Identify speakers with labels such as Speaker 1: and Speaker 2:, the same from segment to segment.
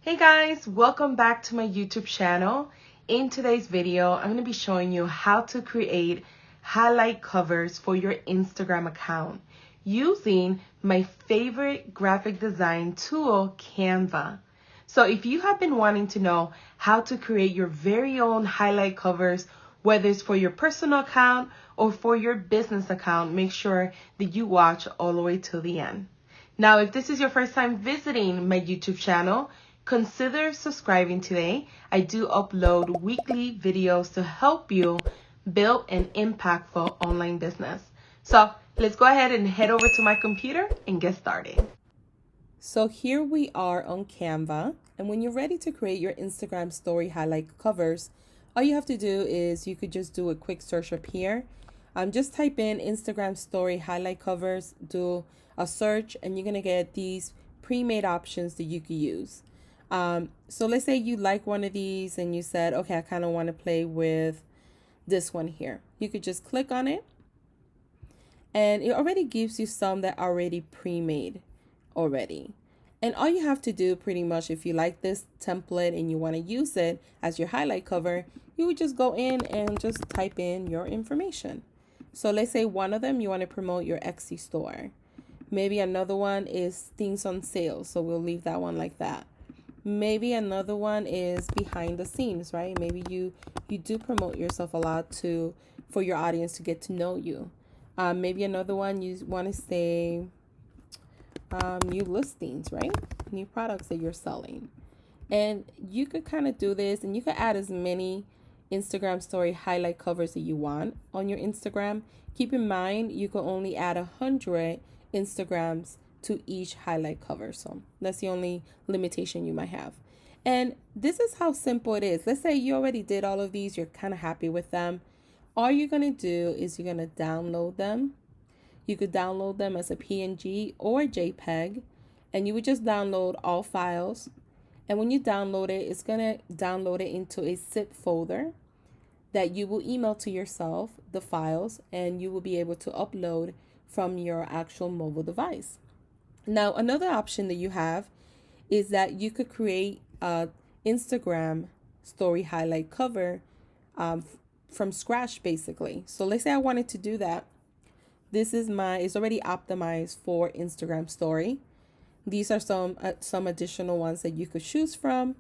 Speaker 1: Hey guys, welcome back to my YouTube channel. In today's video, I'm going to be showing you how to create highlight covers for your Instagram account using my favorite graphic design tool, Canva. So if you have been wanting to know how to create your very own highlight covers, whether it's for your personal account or for your business account, make sure that you watch all the way till the end. Now, if this is your first time visiting my YouTube channel, consider subscribing today. I do upload weekly videos to help you build an impactful online business. So let's go ahead and head over to my computer and get started. So here we are on Canva, and when you're ready to create your Instagram story highlight covers, all you have to do is you could just do a quick search up here. Just type in Instagram story highlight covers, do a search, and you're gonna get these pre-made options that you could use. So let's say you like one of these and you said, okay, I kind of want to play with this one here. You could just click on it, and it already gives you some that are already pre-made already. And all you have to do pretty much, if you like this template and you want to use it as your highlight cover, you would just go in and just type in your information. So let's say one of them, you want to promote your Etsy store. Maybe another one is things on sale, so we'll leave that one like that. Maybe another one is behind the scenes, right? Maybe you do promote yourself a lot for your audience to get to know you. Maybe another one you want to say new listings, right? New products that you're selling. And you could kind of do this, and you could add as many Instagram story highlight covers that you want on your Instagram. Keep in mind, you can only add 100 Instagrams to each highlight cover. So that's the only limitation you might have. And this is how simple it is. Let's say you already did all of these, you're kind of happy with them. All you're going to do is you're going to download them. You could download them as a PNG or JPEG, and you would just download all files. And when you download it, it's going to download it into a zip folder that you will email to yourself, the files, and you will be able to upload from your actual mobile device. Now, another option that you have is that you could create a Instagram story highlight cover from scratch, basically. So let's say I wanted to do that. This is it's already optimized for Instagram story. These are some additional ones that you could choose from.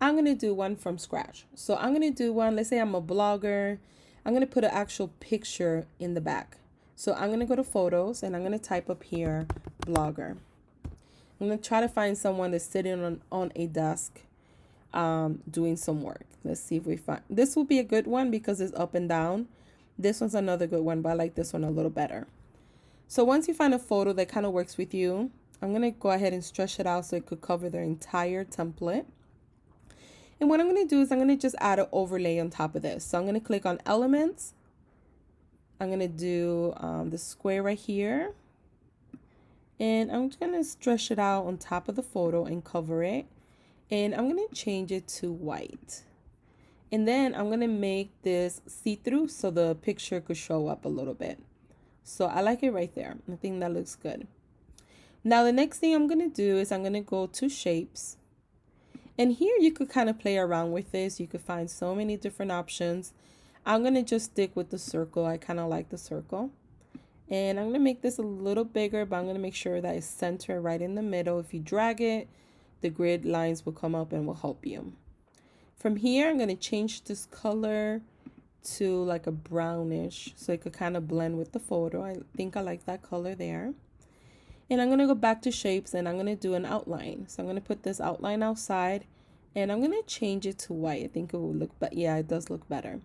Speaker 1: I'm going to do one from scratch. So I'm going to do one, let's say I'm a blogger. I'm going to put an actual picture in the back. So I'm going to go to photos, and I'm going to type up here, blogger. I'm going to try to find someone that's sitting on a desk doing some work. Let's see if we find, this will be a good one because it's up and down. This one's another good one, but I like this one a little better. So once you find a photo that kind of works with you, I'm going to go ahead and stretch it out so it could cover the entire template. And what I'm going to do is I'm going to just add an overlay on top of this. So I'm going to click on elements. I'm going to do the square right here. And I'm just going to stretch it out on top of the photo and cover it. And I'm going to change it to white. And then I'm going to make this see-through so the picture could show up a little bit. So I like it right there. I think that looks good. Now the next thing I'm going to do is I'm going to go to shapes. And here you could kind of play around with this. You could find so many different options. I'm going to just stick with the circle. I kind of like the circle. And I'm going to make this a little bigger, but I'm going to make sure that it's centered right in the middle. If you drag it, the grid lines will come up and will help you. From here, I'm going to change this color to like a brownish so it could kind of blend with the photo. I think I like that color there. And I'm going to go back to shapes, and I'm going to do an outline. So I'm going to put this outline outside, and I'm going to change it to white. I think it will look better. Yeah, it does look better.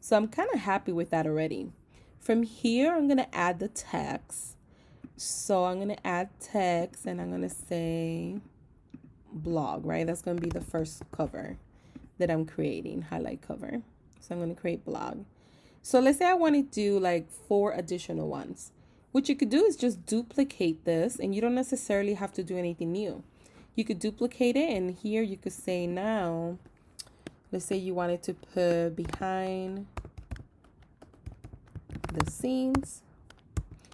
Speaker 1: So I'm kind of happy with that already. From here, I'm going to add the text. So I'm going to add text, and I'm going to say blog, right? That's going to be the first cover that I'm creating, highlight cover. So I'm going to create blog. So let's say I want to do like 4 additional ones. What you could do is just duplicate this, and you don't necessarily have to do anything new. You could duplicate it, and here you could say now, let's say you wanted to put behind the scenes.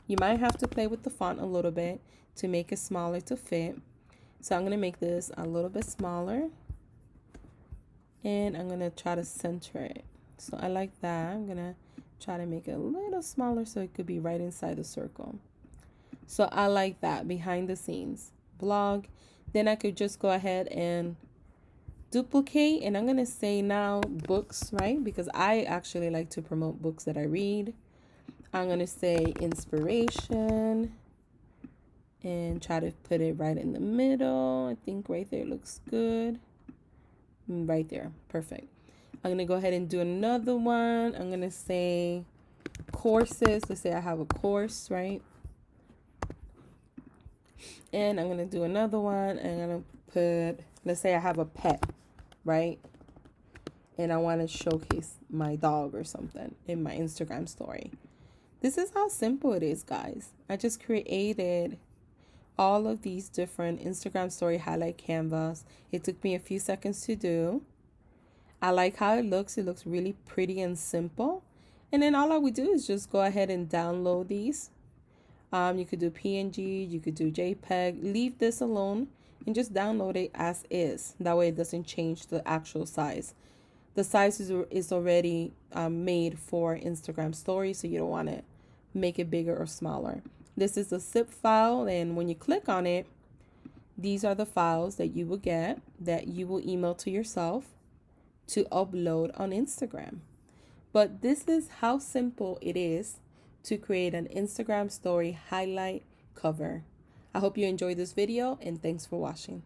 Speaker 1: You might have to play with the font a little bit to make it smaller to fit. So I'm going to make this a little bit smaller. And I'm going to try to center it. So I like that. I'm going to try to make it a little smaller so it could be right inside the circle. So I like that, behind the scenes blog. Then I could just go ahead and duplicate, and I'm going to say now books, right? Because I actually like to promote books that I read. I'm going to say inspiration and try to put it right in the middle. I think right there looks good. Right there. Perfect. I'm going to go ahead and do another one. I'm going to say courses. Let's say I have a course, right? And I'm going to do another one. I'm going to put, let's say I have a pet, right? And I want to showcase my dog or something in my Instagram story. This is how simple it is, guys. I just created all of these different Instagram story highlight canvas. It took me a few seconds to do. I like how it looks. It looks really pretty and simple. And then all I would do is just go ahead and download these. You could do PNG, you could do JPEG. Leave this alone and just download it as is. That way it doesn't change the actual size. The size is already made for Instagram stories, so you don't want to make it bigger or smaller. This is a zip file, and when you click on it, these are the files that you will get that you will email to yourself to upload on Instagram. But this is how simple it is to create an Instagram story highlight cover. I hope you enjoyed this video, and thanks for watching.